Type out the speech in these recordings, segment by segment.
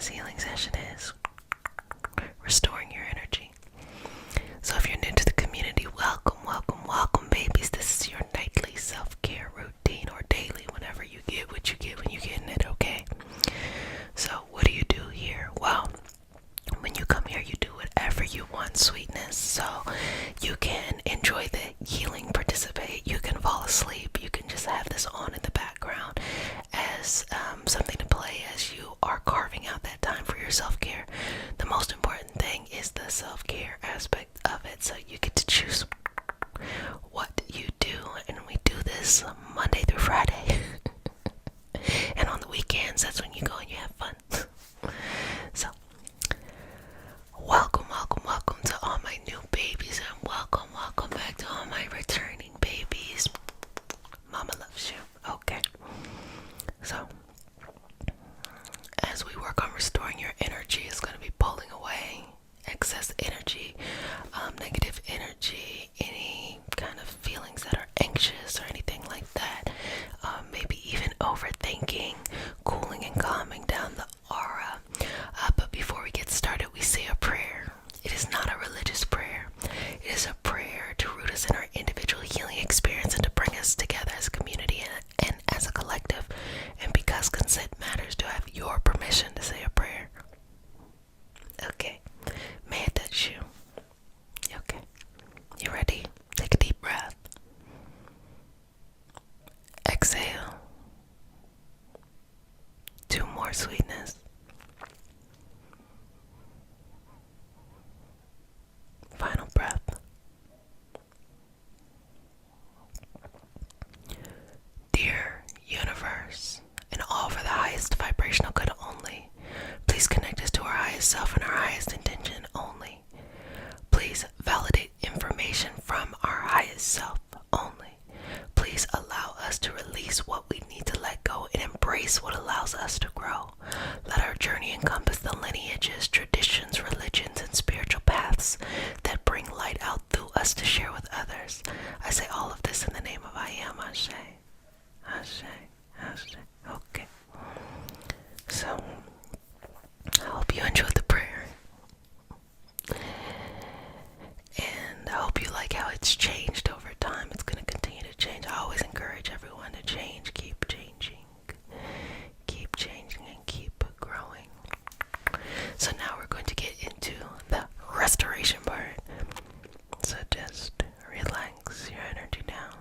this healing session is restoring your energy. So if you're new to the community, welcome, welcome, welcome, babies. This is your nightly self-care routine, or daily, whenever you get what you get when you get in it, okay? So what do you do here? Well, when you come here, you do whatever you want, sweetness. So you can enjoy the healing, participate, you can fall asleep, you can just have this on in the background as something to play as you are carving out that time for your self-care. The most important thing is the self-care aspect of it, so you get to choose what you do, and we do this Monday through Friday. And on the weekends, that's when you go and you have fun. So welcome, welcome, welcome to all my new babies, and welcome, welcome back to all my returning babies. Mama loves you. Okay. So as we work on restoring your energy, it's going to be pulling away excess energy, negative energy, any kind of feelings that are anxious or anything like that, maybe even overthinking, cooling and calming down the aura. But before we get started, we say a prayer. It is not a religious prayer. It is a prayer to root us in our individual healing experience and to bring us together as a community and as a collective. And because consent matters, do I have your permission to say a prayer? Okay. May I touch you? Okay. You ready? Take a deep breath. Exhale. 2 more, sweetness. Final breath. Dear universe, and all for the highest vibrational good only, please connect us to our highest self and our highest intention only. Please validate information from our highest self only. Please allow us to release what we need to let go and embrace what allows us to grow. Let our journey encompass the lineages, traditions, religions, and spiritual paths that bring light out through us to share with others. I say all of this in the name of I Am. Ashe. Ashe. Ashe. Okay. So, I hope you enjoyed the prayer. And I hope you like how it's changed over time. It's going to continue to change. I always encourage everyone to change, keep changing, and keep growing. So now we're going to get into the restoration part. So just relax your energy down.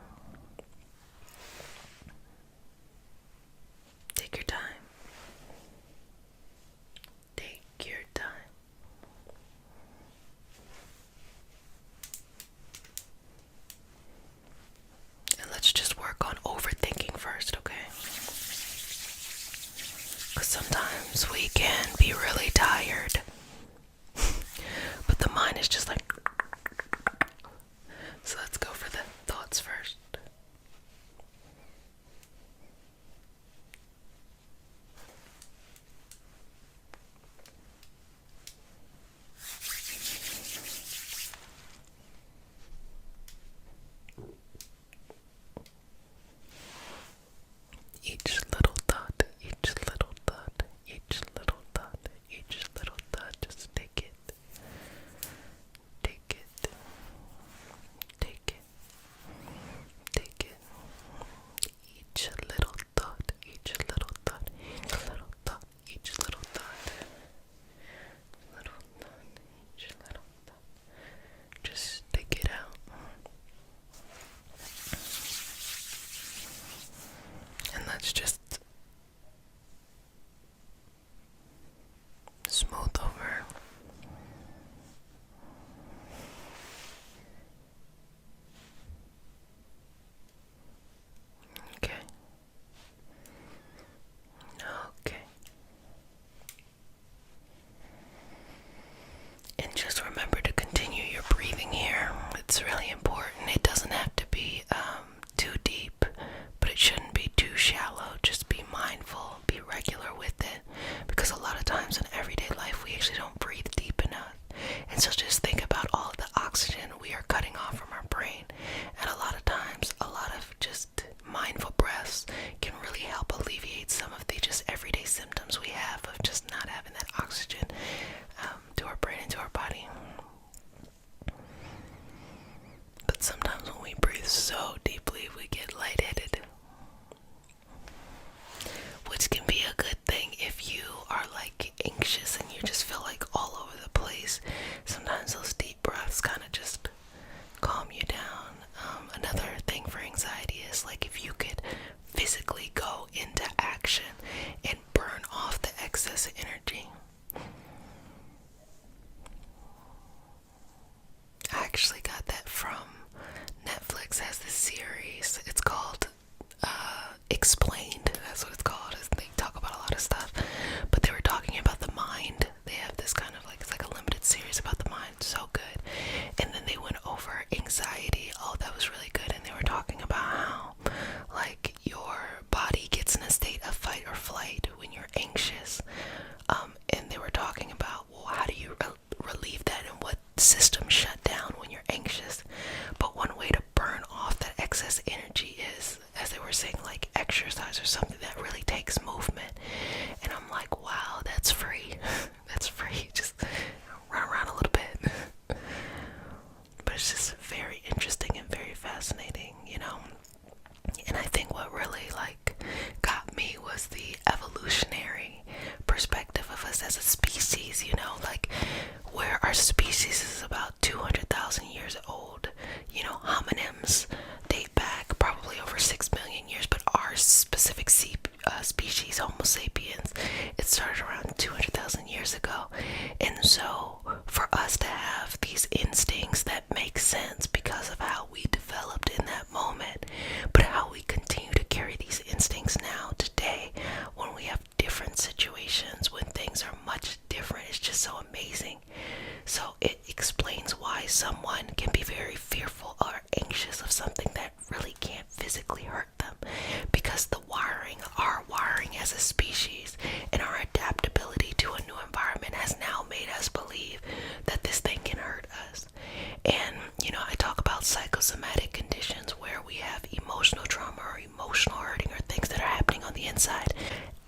Take your time. Take your time. And let's just work on overthinking first, okay? Because sometimes we can be really tired, but the mind is just like, so let's go for the thoughts first. Each little thought, each little thought, each little thought, each little thought, just take it. Take it. Take it. Take it. Each little thought, each little thought, each little thought, each little thought. Little thought, each little thought. Just take it out. And let's just smooth over. Okay. Okay. And just remember to continue your breathing here. It's really important. It doesn't have to be too deep, but it shouldn't be too shallow. Just be mindful, be regular with it, because a lot of times in everyday life we actually don't breathe deep enough. And so just think about all of the oxygen we are cutting off from our brain, and a lot of times a lot of just mindful breaths can really help alleviate some of the just everyday symptoms we have of just not having that anxious and you just feel like all over the place, sometimes those deep breaths kind of just calm you down. Another thing for anxiety is like if you could physically go into action and burn off the excess energy. I actually got that from Netflix. Has this series. It's called Explained. That's what it's called. They talk about a lot of stuff, but they were talking about the mind. They have this kind of like, it's like a limited series about the mind. So good. And then they went over anxiety. Oh, that was really good. And they were talking about how like your body gets in a state of fight or flight when you're anxious. And they were talking about, well, how do you relieve that and what systems shut down when you're anxious? But one way to burn off that excess energy is, as they were saying, like exercise or something that really takes movement. And I'm like, wow, that's free. That's free. Just run around a little bit. But it's just very interesting and very fascinating, you know. And I think what really like got me was the evolutionary perspective of us as a species, you know, like where our species is about 200,000 years old. You know, hominids date back probably over 6 million years, but our specific species, Homo sapiens, it started around 200,000 years ago. And so for us to have these instincts that make sense because of how we developed in that moment, but how we continue to carry these instincts now today when we have different situations, when things are much different, it's just so amazing. So it explains why someone can be very fearful or anxious of something that really can't physically hurt them, because the wiring, our wiring as a species and our adaptability to a new environment has now made us believe that this thing can hurt us. And you know, I talk about psychosomatic conditions where we have emotional trauma or emotional hurting or things that are happening on the inside,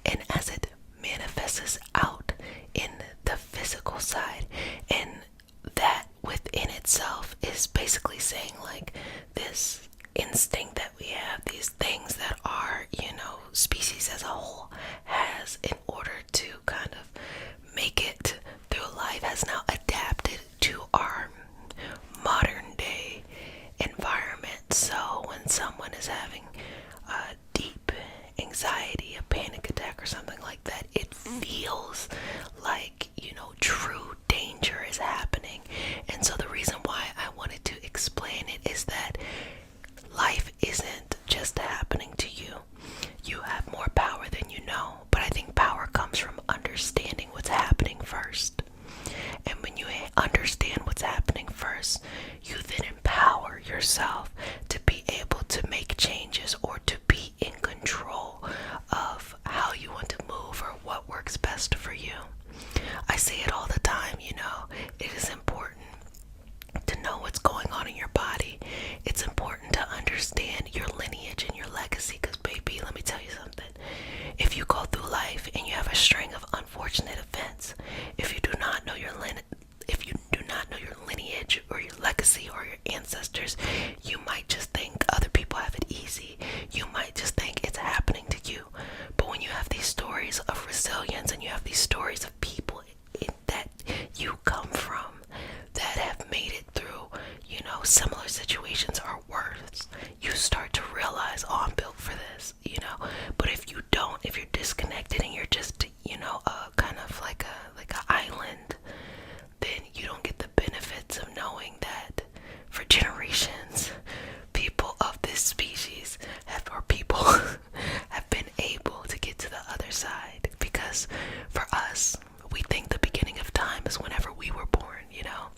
and as it manifests out in the physical side, and that within itself is basically saying like this instinct that we have, these things that our, you know, species as a whole has in order to kind of make it through life, has now adapted to our modern day environment. So when someone is having a deep anxiety, a panic attack or something like that, it feels like, you know, true danger is happening. And so the reason why I wanted to explain it is that life isn't just happening to you. You have more power than you know, but I think power comes from understanding what's happening first. And when you understand what's happening first, you then empower yourself to be able to make changes or to be in control of how you want to move or what works best for you. I say it all the time, you know, it is important to know what's going on in your body. It's important to understand your lineage and your legacy, because baby, let me tell you something. If you go through life and you have a string of unfortunate events, if you do not know your lineage or your legacy or your ancestors, you might just think other people have it easy. You might just think it's happening to you. But when you have these stories of resilience and you have these stories of people that you come from that have made it through, you know, similar situations or worse, you start to realize, oh, I'm built for this, you know. But if you don't, if you're disconnected and you're just, you know, kind of like a island, then you don't get the benefits of knowing that for generations, people of this species have been able to get to the other side. Because for us, we think the beginning of time is whenever we were born, you know.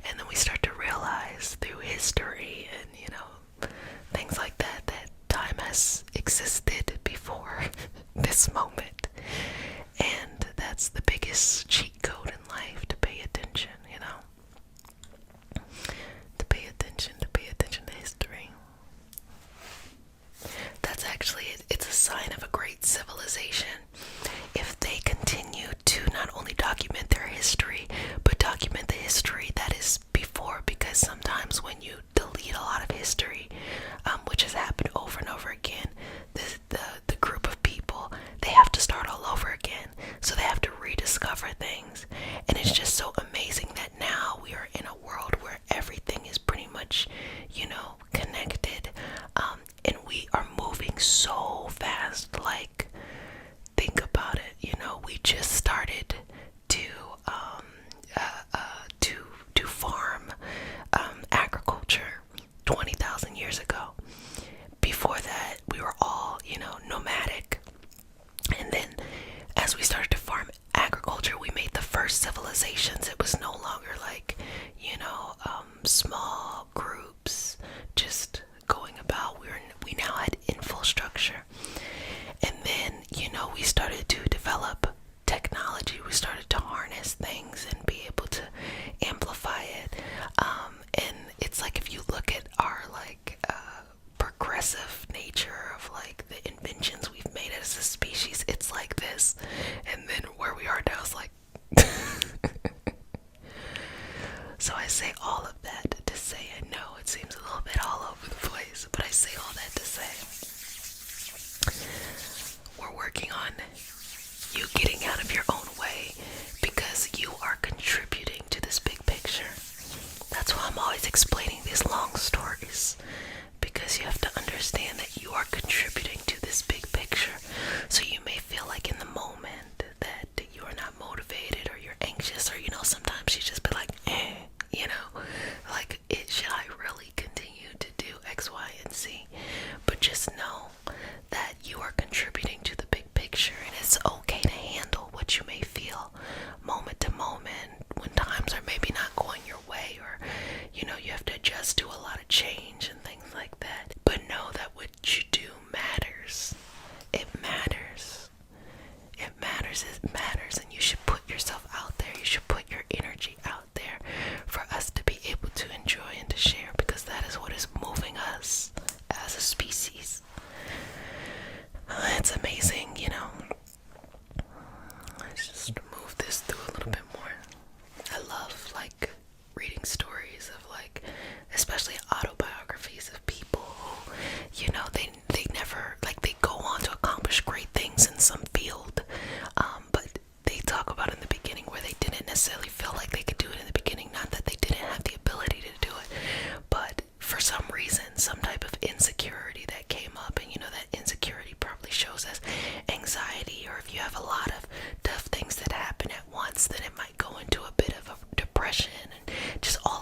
And then we start to realize through history and, you know, things like that, that time has existed before this moment. And that's the biggest cheat code in life, to pay attention, you know. To pay attention to history. That's actually, it's a sign of a great civilization if they continue to civilizations. It was no longer like, small groups just going about. We now had infrastructure. And then, we started to develop technology. We started to harness things and be able to amplify it. And it's like, if you look at our progressive nature of like the inventions we've made as a species, it's like this. And then where we are now is like so I say all of that to say, I know it seems a little bit all over the place, but I say all that to say we're working on you getting out of your own way, because you are contributing to this big picture. That's why I'm always explaining these long stories, because you have to understand that you are contributing to this big picture. So you may feel like in the moment that you are not motivated, or you're anxious, or sometimes you just be like, like, should I really continue to do X, Y, and Z? But just know that you are contributing to the big picture, and it's okay to handle what you may feel moment to moment when times are maybe not going your way, or you have to adjust to a lot of change and things like that. But know that what you do matters. It matters. It matters. It matters. And you should put yourself out there. You should put your energy out there for us to be able to enjoy and to share, because that is what is moving us as a species. It's amazing, Let's just move this through a little bit more. I love reading stories of especially autobiographies of people who, they never, they go on to accomplish great things in some field, but they talk about in the beginning where they didn't necessarily feel like they could do it in the beginning. Not that they didn't have the ability to do it, but for some reason, some type of insecurity that came up, and that insecurity probably shows as anxiety, or if you have a lot of tough things that happen at once, then it might go into a bit of a depression and just all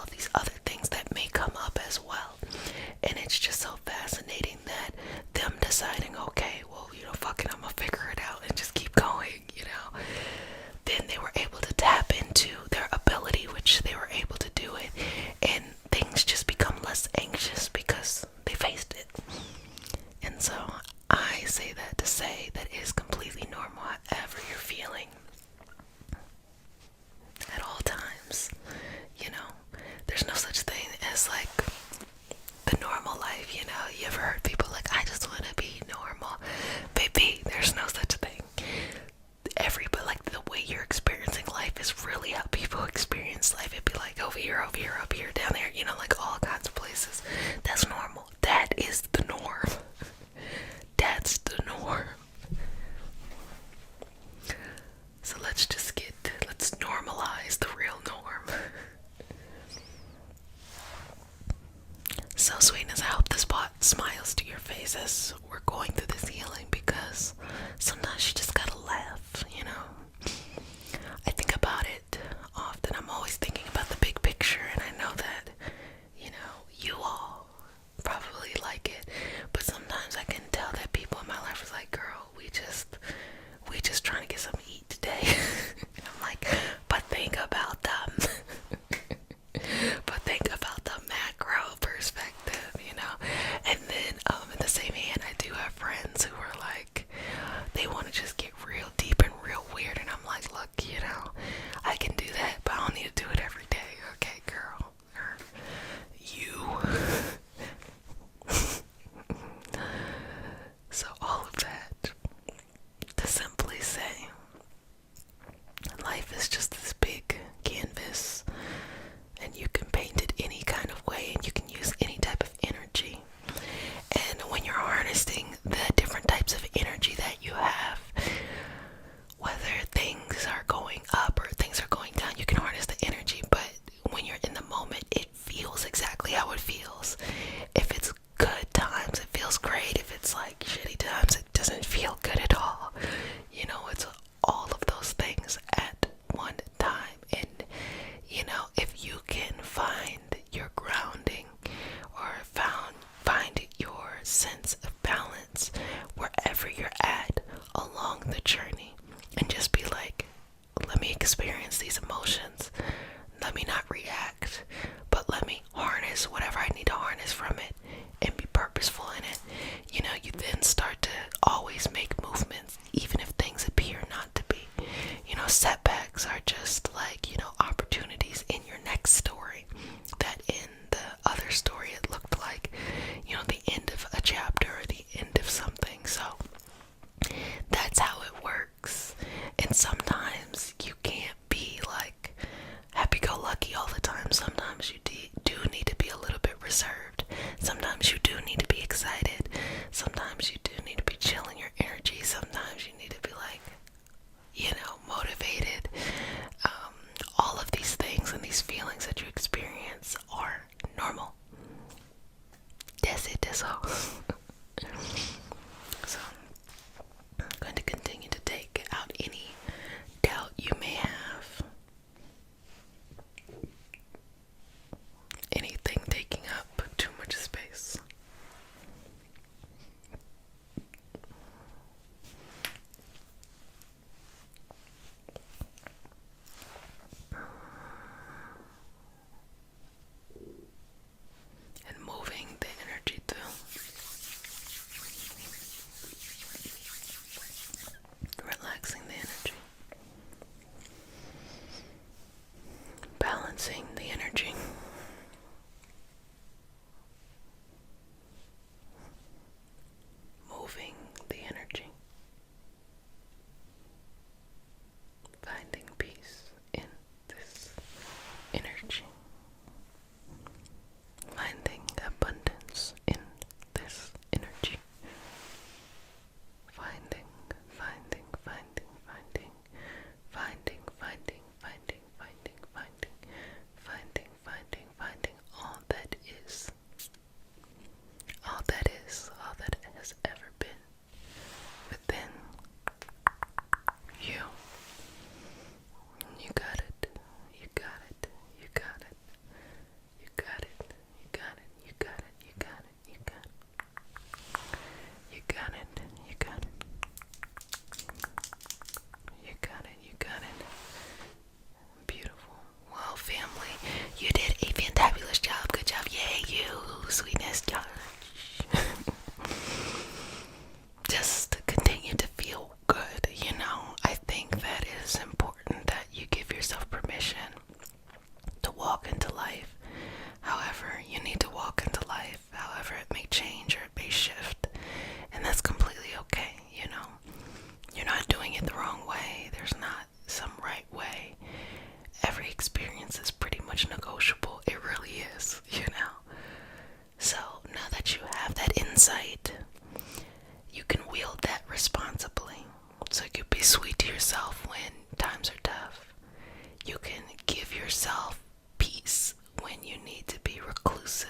yourself peace when you need to be reclusive.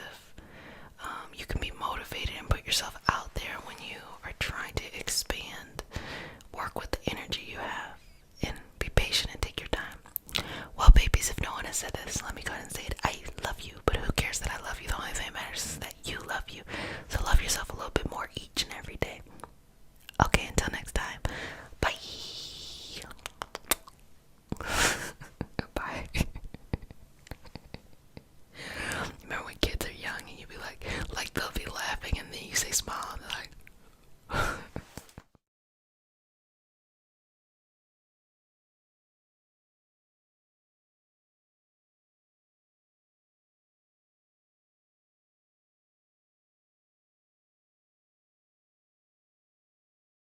You can be motivated and put yourself out there when you are trying to expand. Work with the energy you have and be patient and take your time. Well, babies, if no one has said this, let me go ahead and say it. I love you, but who cares that I love you? The only thing that matters is that you love you. So love yourself a little bit more each and every day.